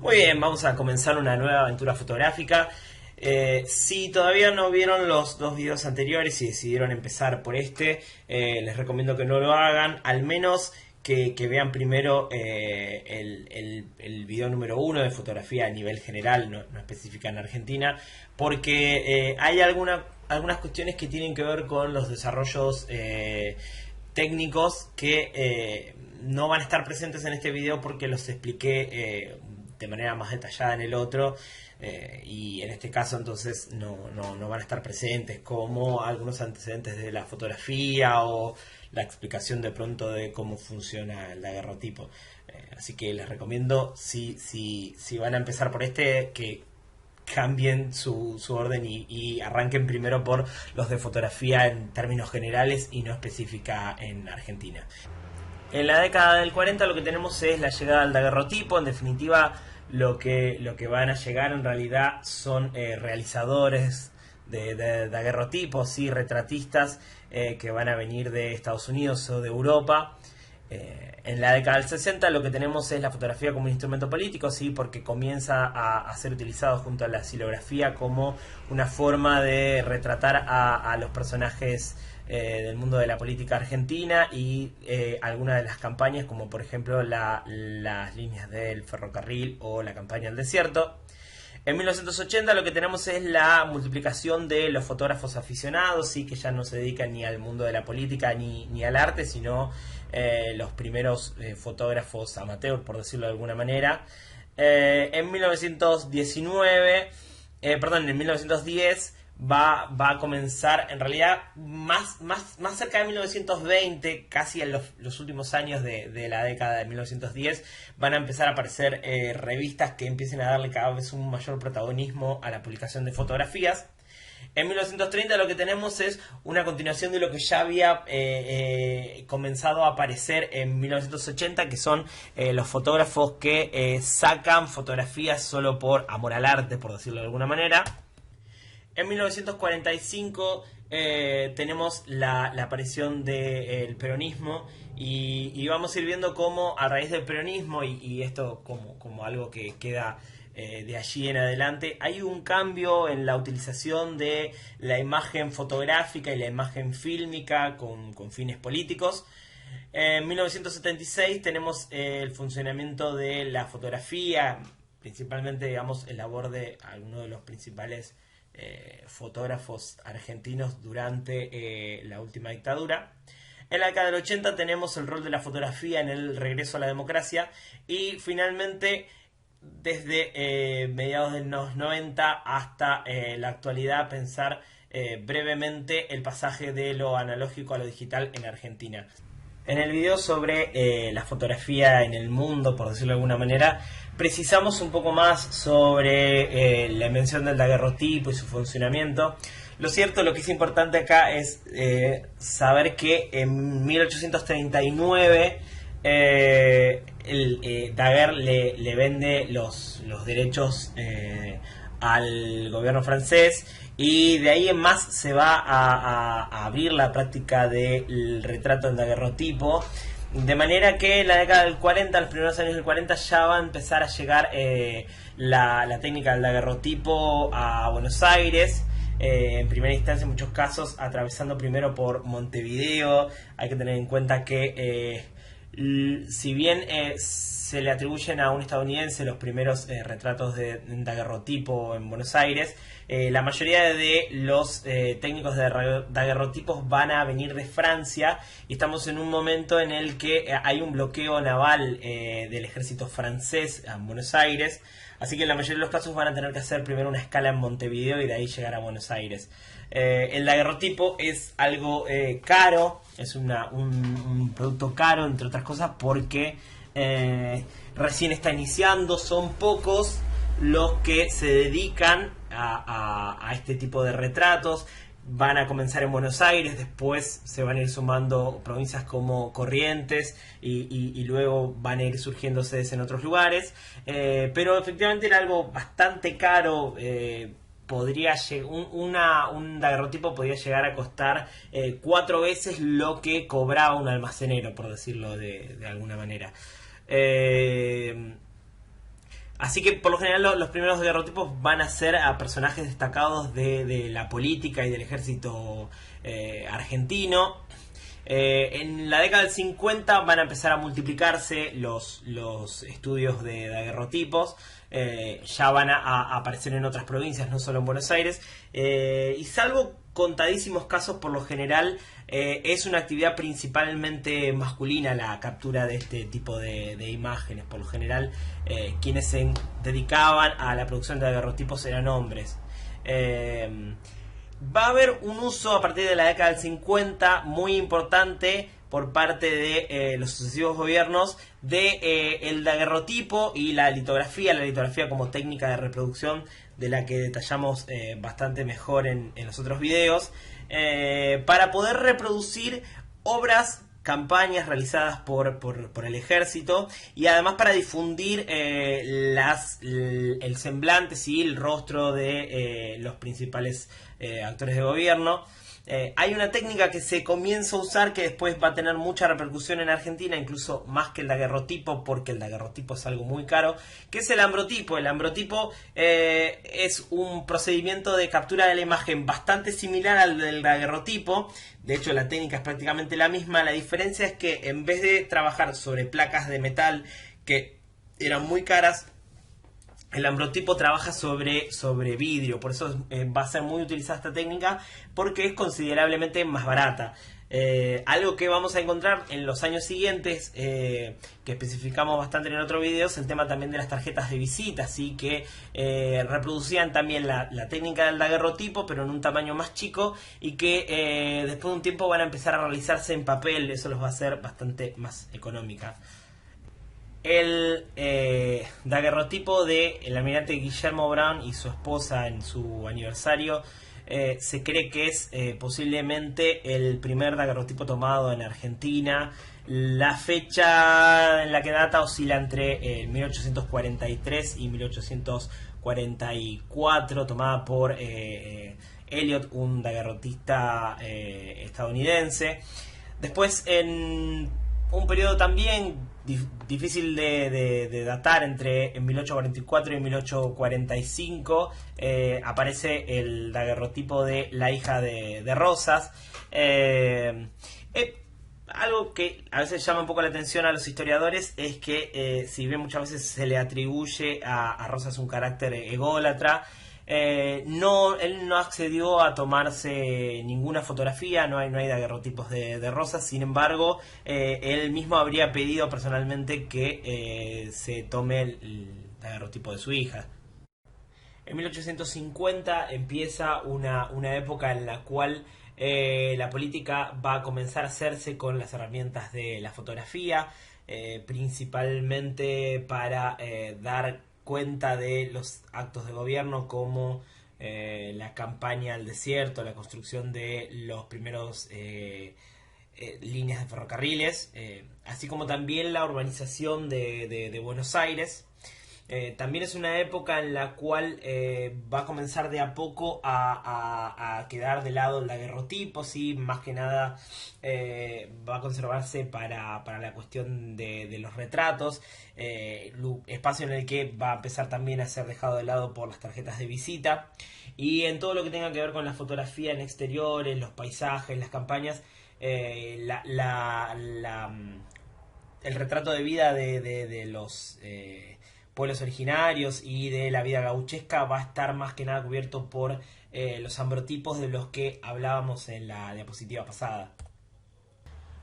Muy bien, vamos a comenzar una nueva aventura fotográfica. Si todavía no vieron los dos videos anteriores y decidieron empezar por este, les recomiendo que no lo hagan, al menos que vean primero el video número uno de fotografía a nivel general, no específica en Argentina, porque hay algunas cuestiones que tienen que ver con los desarrollos técnicos que no van a estar presentes en este video porque los expliqué de manera más detallada en el otro, y en este caso entonces no van a estar presentes, como algunos antecedentes de la fotografía o la explicación de pronto de cómo funciona el daguerrotipo. Así que les recomiendo, si van a empezar por este, que cambien su orden y arranquen primero por los de fotografía en términos generales y no específica en Argentina. En la década del 40 lo que tenemos es la llegada del daguerrotipo. En definitiva, lo que van a llegar en realidad son realizadores de daguerrotipos y retratistas que van a venir de Estados Unidos o de Europa. En la década del 60 lo que tenemos es la fotografía como un instrumento político, sí, porque comienza a ser utilizado junto a la xilografía como una forma de retratar a los personajes del mundo de la política argentina y algunas de las campañas, como por ejemplo las líneas del ferrocarril o la campaña del desierto. En 1980 lo que tenemos es la multiplicación de los fotógrafos aficionados, sí, que ya no se dedican ni al mundo de la política ni al arte, sino los primeros fotógrafos amateur, por decirlo de alguna manera. En 1910 va a comenzar, en realidad más cerca de 1920, casi en los últimos años de la década de 1910, van a empezar a aparecer revistas que empiecen a darle cada vez un mayor protagonismo a la publicación de fotografías. En 1930 lo que tenemos es una continuación de lo que ya había comenzado a aparecer en 1980, que son los fotógrafos que sacan fotografías solo por amor al arte, por decirlo de alguna manera. En 1945 tenemos la aparición del peronismo y vamos a ir viendo cómo a raíz del peronismo y esto como algo que queda de allí en adelante, hay un cambio en la utilización de la imagen fotográfica y la imagen fílmica con fines políticos. En 1976 tenemos el funcionamiento de la fotografía, principalmente, digamos, en labor de algunos de los principales fotógrafos argentinos durante la última dictadura. En la década del 80 tenemos el rol de la fotografía en el regreso a la democracia y finalmente desde mediados de los 90 hasta la actualidad pensar brevemente el pasaje de lo analógico a lo digital en Argentina. En el video sobre la fotografía en el mundo, por decirlo de alguna manera, precisamos un poco más sobre la invención del daguerrotipo y su funcionamiento. Lo cierto, lo que es importante acá es saber que en 1839 Daguerre le vende los derechos al gobierno francés, y de ahí en más se va a abrir la práctica del retrato en daguerrotipo, de manera que en la década del 40, los primeros años del 40, ya va a empezar a llegar la técnica del daguerrotipo a Buenos Aires. En primera instancia, en muchos casos, atravesando primero por Montevideo. Hay que tener en cuenta que si bien se le atribuyen a un estadounidense los primeros retratos de daguerrotipo en Buenos Aires, la mayoría de los técnicos de daguerrotipos van a venir de Francia, y estamos en un momento en el que hay un bloqueo naval del ejército francés en Buenos Aires, así que en la mayoría de los casos van a tener que hacer primero una escala en Montevideo y de ahí llegar a Buenos Aires. El daguerrotipo es algo caro, es un producto caro, entre otras cosas, porque recién está iniciando, son pocos los que se dedican a este tipo de retratos. Van a comenzar en Buenos Aires, después se van a ir sumando provincias como Corrientes y luego van a ir surgiendo sedes en otros lugares, pero efectivamente era algo bastante caro. Un daguerrotipo podría llegar a costar 4 veces lo que cobraba un almacenero, por decirlo de alguna manera. Así que por lo general los primeros daguerrotipos van a ser a personajes destacados de la política y del ejército argentino. En la década del 50 van a empezar a multiplicarse los estudios de daguerrotipos. Ya van a aparecer en otras provincias, no solo en Buenos Aires. Y salvo contadísimos casos, por lo general es una actividad principalmente masculina la captura de este tipo de imágenes. Por lo general quienes se dedicaban a la producción de daguerrotipos eran hombres. Va a haber un uso a partir de la década del 50 muy importante por parte de los sucesivos gobiernos de el daguerrotipo y la litografía como técnica de reproducción, de la que detallamos bastante mejor en los otros videos, para poder reproducir obras, campañas realizadas por el ejército, y además para difundir el semblante, ¿sí? El rostro de los principales actores de gobierno. Hay una técnica que se comienza a usar que después va a tener mucha repercusión en Argentina, incluso más que el daguerrotipo, porque el daguerrotipo es algo muy caro, que es el ambrotipo. El ambrotipo es un procedimiento de captura de la imagen bastante similar al del daguerrotipo. De hecho, la técnica es prácticamente la misma. La diferencia es que en vez de trabajar sobre placas de metal que eran muy caras, el ambrotipo trabaja sobre vidrio. Por eso va a ser muy utilizada esta técnica, porque es considerablemente más barata. Algo que vamos a encontrar en los años siguientes, que especificamos bastante en el otro video, es el tema también de las tarjetas de visita, ¿sí? Que reproducían también la técnica del daguerrotipo, pero en un tamaño más chico, y que después de un tiempo van a empezar a realizarse en papel. Eso los va a hacer bastante más económica. El daguerrotipo de el almirante Guillermo Brown y su esposa en su aniversario se cree que es posiblemente el primer daguerrotipo tomado en Argentina. La fecha en la que data oscila entre 1843 y 1844, tomada por Elliot, un daguerrotista estadounidense. Después, en un periodo también difícil de datar, entre 1844 y 1845, aparece el daguerrotipo de la hija de Rosas. Algo que a veces llama un poco la atención a los historiadores es que, si bien muchas veces se le atribuye a Rosas un carácter ególatra, él no accedió a tomarse ninguna fotografía. No hay daguerrotipos de Rosas. Sin embargo, él mismo habría pedido personalmente que se tome el daguerrotipo de su hija. En 1850 empieza una época en la cual la política va a comenzar a hacerse con las herramientas de la fotografía, principalmente para dar cuenta de los actos de gobierno, como la campaña al desierto, la construcción de los primeros líneas de ferrocarriles, así como también la urbanización de Buenos Aires. También es una época en la cual va a comenzar de a poco a quedar de lado el daguerrotipo, ¿sí? Más que nada va a conservarse para la cuestión de los retratos, espacio en el que va a empezar también a ser dejado de lado por las tarjetas de visita, y en todo lo que tenga que ver con la fotografía en exteriores, los paisajes, las campañas, el retrato de vida de los pueblos originarios y de la vida gauchesca va a estar más que nada cubierto por los ambrotipos de los que hablábamos en la diapositiva pasada.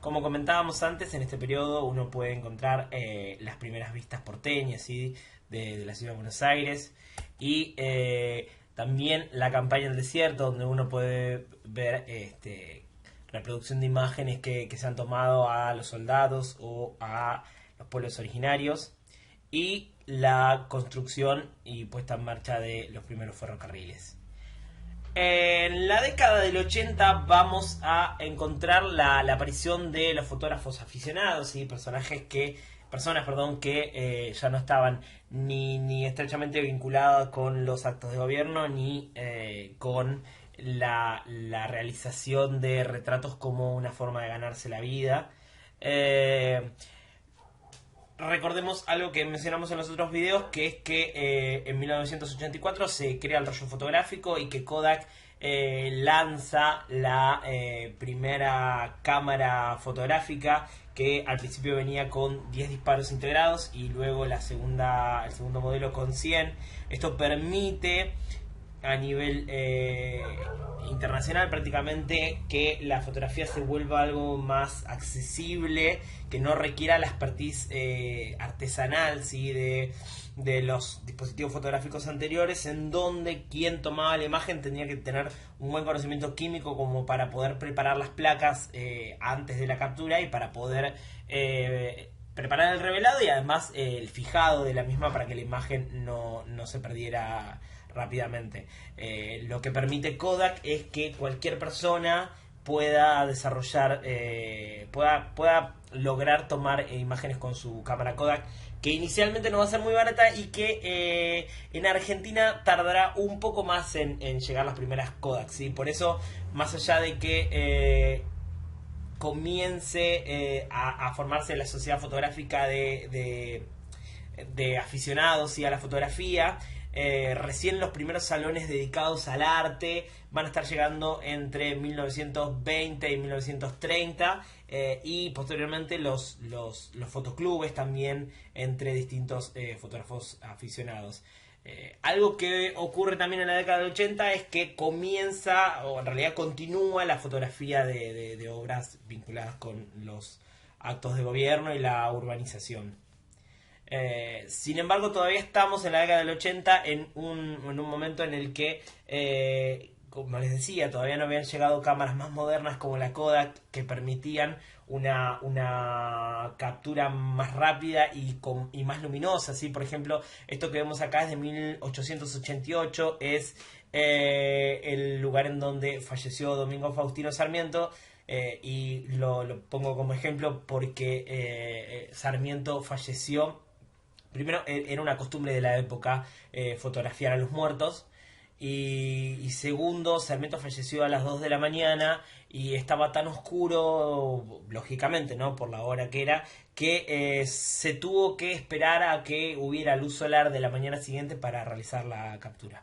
Como comentábamos antes, en este periodo uno puede encontrar las primeras vistas porteñas, ¿sí? de la ciudad de Buenos Aires, y también la campaña del desierto, donde uno puede ver reproducción de imágenes que se han tomado a los soldados o a los pueblos originarios, y la construcción y puesta en marcha de los primeros ferrocarriles. En la década del 80 vamos a encontrar la aparición de los fotógrafos aficionados, y personas que ya no estaban ni estrechamente vinculadas con los actos de gobierno, ni con la realización de retratos como una forma de ganarse la vida. recordemos algo que mencionamos en los otros videos, que es que en 1984 se crea el rollo fotográfico y que Kodak lanza la primera cámara fotográfica, que al principio venía con 10 disparos integrados y luego el segundo modelo con 100. Esto permite a nivel internacional prácticamente que la fotografía se vuelva algo más accesible, que no requiera la expertise artesanal, ¿sí? de los dispositivos fotográficos anteriores, en donde quien tomaba la imagen tenía que tener un buen conocimiento químico como para poder preparar las placas antes de la captura y para poder preparar el revelado y además el fijado de la misma para que la imagen no se perdiera rápidamente. Lo que permite Kodak es que cualquier persona pueda desarrollar, pueda lograr tomar imágenes con su cámara Kodak, que inicialmente no va a ser muy barata y que en Argentina tardará un poco más en llegar las primeras Kodak, ¿sí? Por eso, más allá de que comience a formarse la sociedad fotográfica de aficionados y a la fotografía, recién los primeros salones dedicados al arte van a estar llegando entre 1920 y 1930, y posteriormente los fotoclubes también entre distintos fotógrafos aficionados. Algo que ocurre también en la década del 80 es que comienza, o en realidad continúa, la fotografía de obras vinculadas con los actos de gobierno y la urbanización. Sin embargo, todavía estamos en la década del 80 en un momento en el que, como les decía, todavía no habían llegado cámaras más modernas como la Kodak, que permitían una captura más rápida y más luminosa, ¿sí? Por ejemplo, esto que vemos acá es de 1888, es el lugar en donde falleció Domingo Faustino Sarmiento. Y lo pongo como ejemplo porque Sarmiento falleció. Primero, era una costumbre de la época fotografiar a los muertos. Y segundo, Sarmiento falleció a las 2 de la mañana y estaba tan oscuro, lógicamente, ¿no? Por la hora que era, que se tuvo que esperar a que hubiera luz solar de la mañana siguiente para realizar la captura.